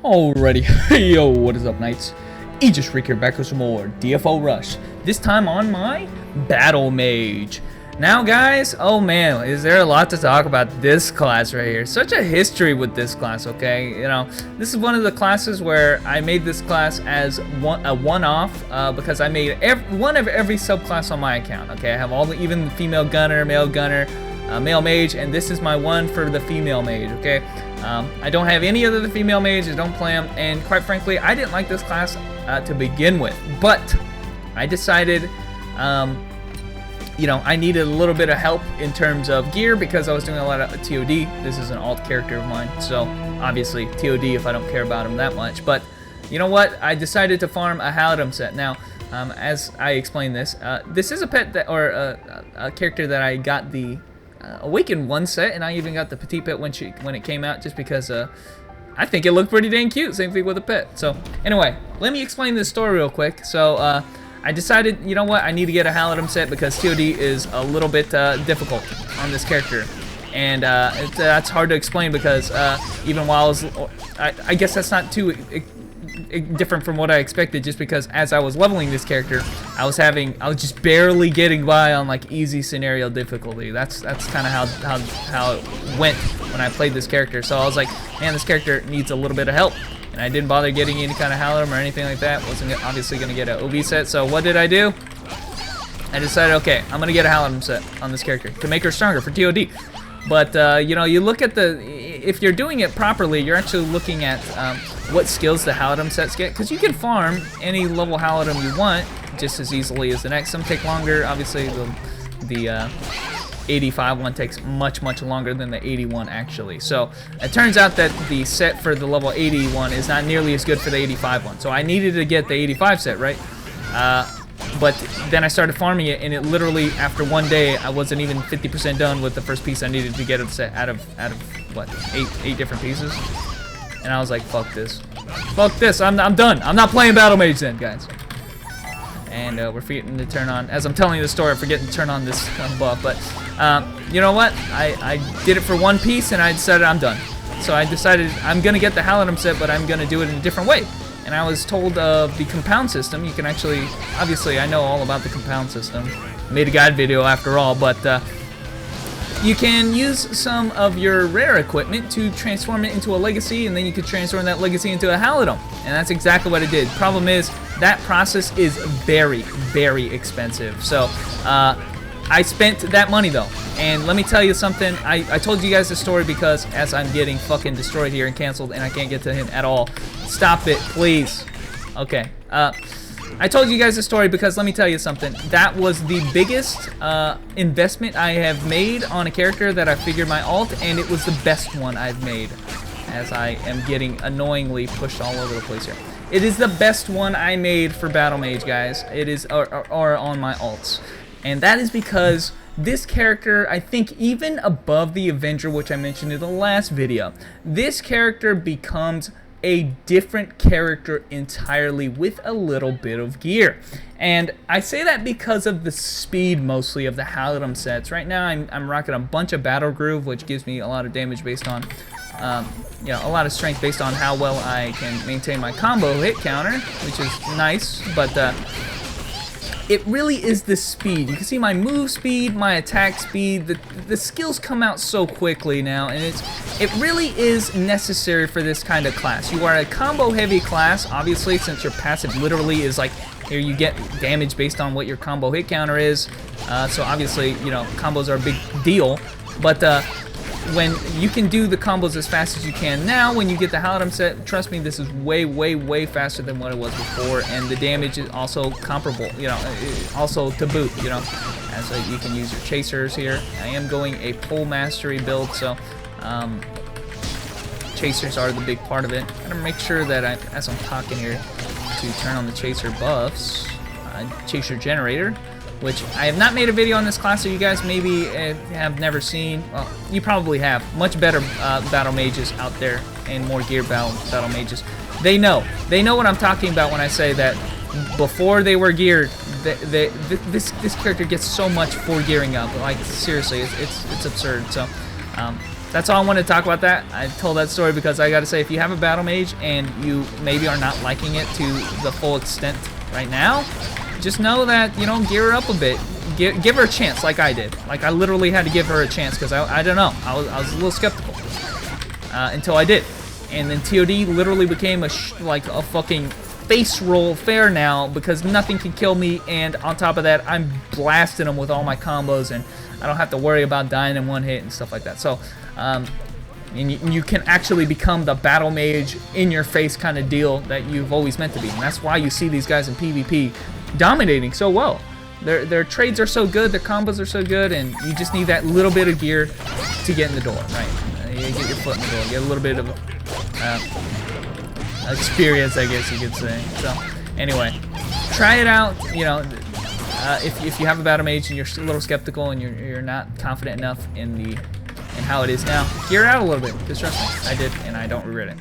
Alrighty, yo, what is up, Knights? Aegis Rick here, back with some more DFO Rush. This time on my Battle Mage. Now, guys, oh man, is there a lot to talk about this class right here? Such a history with this class, okay? You know, this is one of the classes where I made this class as a one-off because I made one of every subclass on my account, okay? I have all even the female gunner, male gunner, male mage, and this is my one for the female mage, okay? I don't have any other the female mage, I don't play them, and quite frankly, I didn't like this class to begin with, but I decided, you know, I needed a little bit of help in terms of gear because I was doing a lot of TOD. This is an alt character of mine, so obviously TOD if I don't care about him that much, but you know what? I decided to farm a Halidom set. Now, as I explained this, this is a pet that, or a character that I got the Awakened 1 set, and I even got the Petite Pet when it came out, just because I think it looked pretty dang cute. Same thing with the pet. So anyway, let me explain this story real quick. So I decided, you know what, I need to get a Halidom set because TOD is a little bit difficult on this character, and that's hard to explain because even while I guess that's not too different from what I expected, just because as I was leveling this character, I was just barely getting by on like easy scenario difficulty. That's kind of how it went when I played this character. So I was like, man, this character needs a little bit of help, and I didn't bother getting any kind of Halidom or anything like that. Wasn't obviously gonna get an OV set. So what did I do? I decided, okay, I'm gonna get a Halidom set on this character to make her stronger for TOD. But you know, you look at if you're doing it properly, you're actually looking at what skills the Halidom sets get, because you can farm any level Halidom you want just as easily as the next. Some take longer. Obviously, the 85 one takes much longer than the 81 actually. So it turns out that the set for the level 81 is not nearly as good for the 85 one. So I needed to get the 85 set, right? But then I started farming it, and it literally, after one day, I wasn't even 50% done with the first piece I needed to get it set out of what, eight different pieces. And I was like, fuck this. Fuck this, I'm done. I'm not playing Battle Mage then, guys. And we're forgetting to turn on, as I'm telling you the story, I'm forgetting to turn on this buff. But you know what? I did it for one piece, and I decided I'm done. So I decided I'm going to get the Halidom set, but I'm going to do it in a different way. And I was told of the compound system. You can actually, obviously I know all about the compound system. Made a guide video after all, but you can use some of your rare equipment to transform it into a legacy, and then you could transform that legacy into a Halidom. And that's exactly what I did. Problem is, that process is very expensive. So I spent that money though. And let me tell you something, I told you guys the story because as I'm getting fucking destroyed here and canceled and I can't get to him at all. Stop it, please. Okay. I told you guys the story because let me tell you something. That was the biggest investment I have made on a character that I figured my alt, and it was the best one I've made, as I am getting annoyingly pushed all over the place here. It is the best one I made for Battle Mage, guys. It is or on my alts. And that is because this character, I think even above the Avenger, which I mentioned in the last video, this character becomes a different character entirely with a little bit of gear. And I say that because of the speed mostly of the Halidom sets. Right now I'm rocking a bunch of Battle Groove, which gives me a lot of damage based on, you know, a lot of strength based on how well I can maintain my combo hit counter, which is nice, but it really is the speed. You can see my move speed, my attack speed, the skills come out so quickly now, and it really is necessary for this kind of class. You are a combo heavy class, obviously, since your passive literally is like, here you get damage based on what your combo hit counter is. So obviously, you know, combos are a big deal, but when you can do the combos as fast as you can now, when you get the Halidom set, trust me, this is way faster than what it was before, and the damage is also comparable, you know, also to boot, you know, as you can use your chasers here. I am going a pole mastery build, so chasers are the big part of it. I'm gonna make sure that as I'm talking here, to turn on the chaser buffs, chaser generator, which I have not made a video on this class, so you guys maybe have never seen. Well, you probably have. Much better battle mages out there, and more gear battle mages. They know what I'm talking about when I say that before they were geared, this character gets so much for gearing up. Like seriously, it's absurd. So that's all I wanted to talk about that. I told that story because I gotta say, if you have a battle mage and you maybe are not liking it to the full extent right now, just know that, you know, gear her up a bit. Give her a chance like I did. Like, I literally had to give her a chance because I don't know. I was a little skeptical until I did. And then TOD literally became like a fucking face roll fair now because nothing can kill me, and on top of that, I'm blasting them with all my combos, and I don't have to worry about dying in one hit and stuff like that. So, and you can actually become the battle mage in your face kind of deal that you've always meant to be, and that's why you see these guys in PvP dominating so well. Their trades are so good, their combos are so good, and you just need that little bit of gear to get in the door, right? You get your foot in the door, get a little bit of experience, I guess you could say. So, anyway, try it out. You know, if you have a battle mage and you're a little skeptical and you're not confident enough in how it is now, gear out a little bit. Because trust me, I did, and I don't regret it.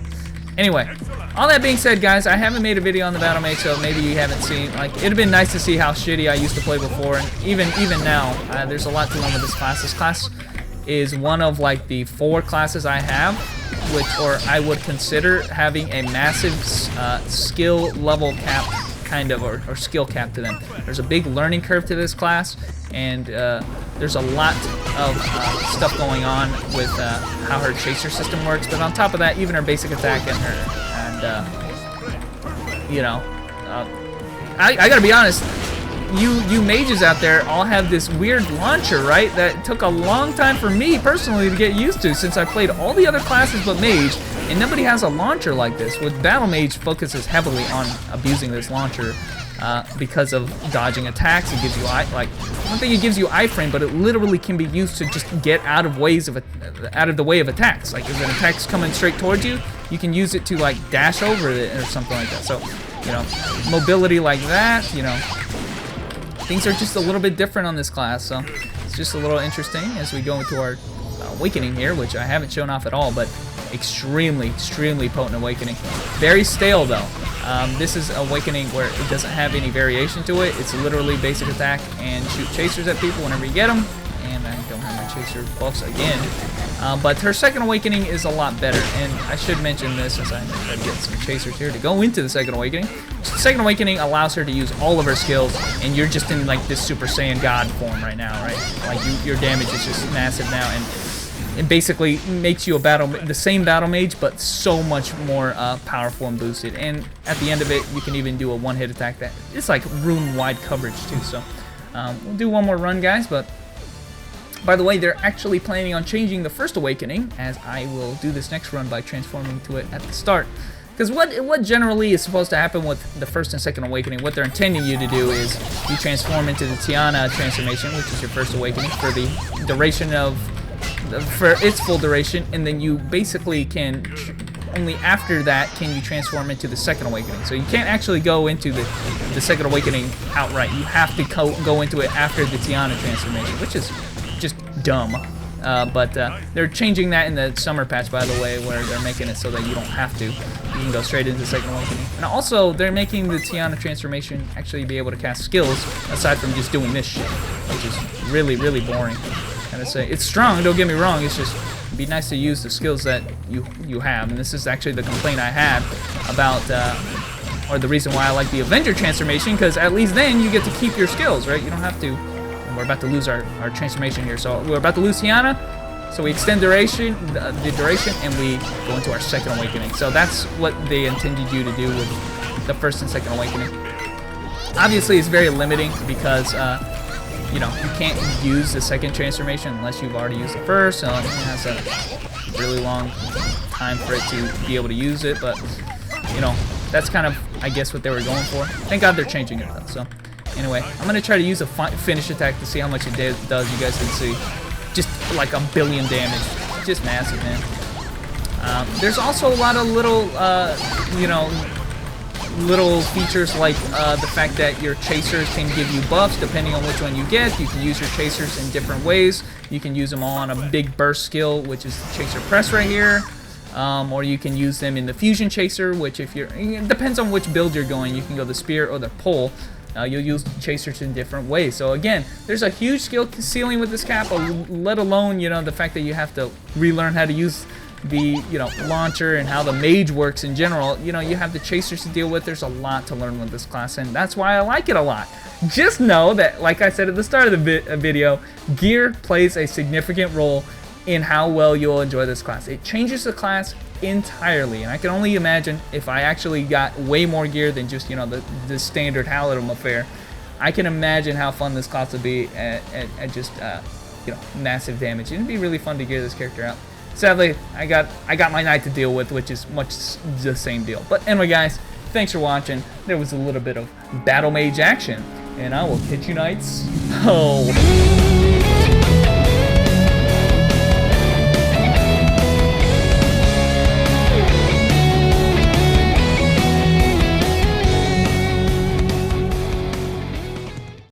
Anyway, all that being said, guys, I haven't made a video on the battle mage, so maybe you haven't seen. Like, it'd have been nice to see how shitty I used to play before, and even now, there's a lot to learn with this class. This class is one of like the 4 classes I have, or I would consider having a massive skill level cap, kind of, or skill cap to them. There's a big learning curve to this class, and there's a lot of stuff going on with how her chaser system works. But on top of that, even her basic attack and you know, I gotta be honest. You mages out there all have this weird launcher, right? That took a long time for me personally to get used to, since I played all the other classes but mage, and nobody has a launcher like this. With battle mage focuses heavily on abusing this launcher because of dodging attacks. It gives you one thing, it gives you iframe, but it literally can be used to just get out of the way of attacks. Like if an attack's coming straight towards you, you can use it to like dash over it or something like that. So, you know, mobility like that, you know. Things are just a little bit different on this class, so it's just a little interesting as we go into our awakening here, which I haven't shown off at all, but extremely potent awakening. Very stale though. This is awakening where it doesn't have any variation to it. It's literally basic attack and shoot chasers at people whenever you get them. And I don't have my chaser buffs again. But her second awakening is a lot better, and I should mention this since I tried to get some chasers here to go into the second awakening. So the second awakening allows her to use all of her skills, and you're just in like this Super Saiyan God form right now, right? Like your damage is just massive now, and it basically makes you the same battle mage, but so much more powerful and boosted. And at the end of it, you can even do a one-hit attack that it's like room-wide coverage too. So we'll do one more run, guys, but. By the way, they're actually planning on changing the first awakening, as I will do this next run by transforming to it at the start. Because what generally is supposed to happen with the first and second awakening, what they're intending you to do is you transform into the Tiana transformation, which is your first awakening, for the duration for its full duration, and then you basically can, only after that can you transform into the second awakening. So you can't actually go into the second awakening outright. You have to go into it after the Tiana transformation, which is just dumb. But they're changing that in the summer patch, by the way, where they're making it so that you don't have to. You can go straight into Second Awakening. And also, they're making the Tiana transformation actually be able to cast skills, aside from just doing this shit, which is really boring. Gotta say, it's strong, don't get me wrong, it's just, it'd be nice to use the skills that you have. And this is actually the complaint I had about, or the reason why I like the Avenger transformation, because at least then you get to keep your skills, right? You don't have to. We're about to lose our transformation here, so we're about to lose Tiana, so we extend the duration, and we go into our second awakening. So that's what they intended you to do with the first and second awakening. Obviously, it's very limiting because you know, you can't use the second transformation unless you've already used the first, so it has a really long time for it to be able to use it. But you know, that's kind of, I guess, what they were going for. Thank God they're changing it though. So. Anyway, I'm going to try to use a finish attack to see how much it does. You guys can see. Just like 1 billion damage. Just massive, man. There's also a lot of little, you know, little features like the fact that your chasers can give you buffs depending on which one you get. You can use your chasers in different ways. You can use them all on a big burst skill, which is the chaser press right here. Or you can use them in the fusion chaser, which it depends on which build you're going. You can go the spear or the pole. You'll use chasers in different ways. So again, there's a huge skill ceiling with this cap, let alone, you know, the fact that you have to relearn how to use the, you know, launcher and how the mage works in general. You know, you have the chasers to deal with. There's a lot to learn with this class, and that's why I like it a lot. Just know that, like I said at the start of the video, gear plays a significant role in how well you'll enjoy this class. It changes the class entirely, and I can only imagine if I actually got way more gear than just, you know, the standard Halidom affair. I can imagine how fun this class would be at just you know, massive damage. It'd be really fun to gear this character out. Sadly, I got my knight to deal with, which is much the same deal. But anyway, guys, thanks for watching. There was a little bit of battle mage action, and I will catch you knights. Oh.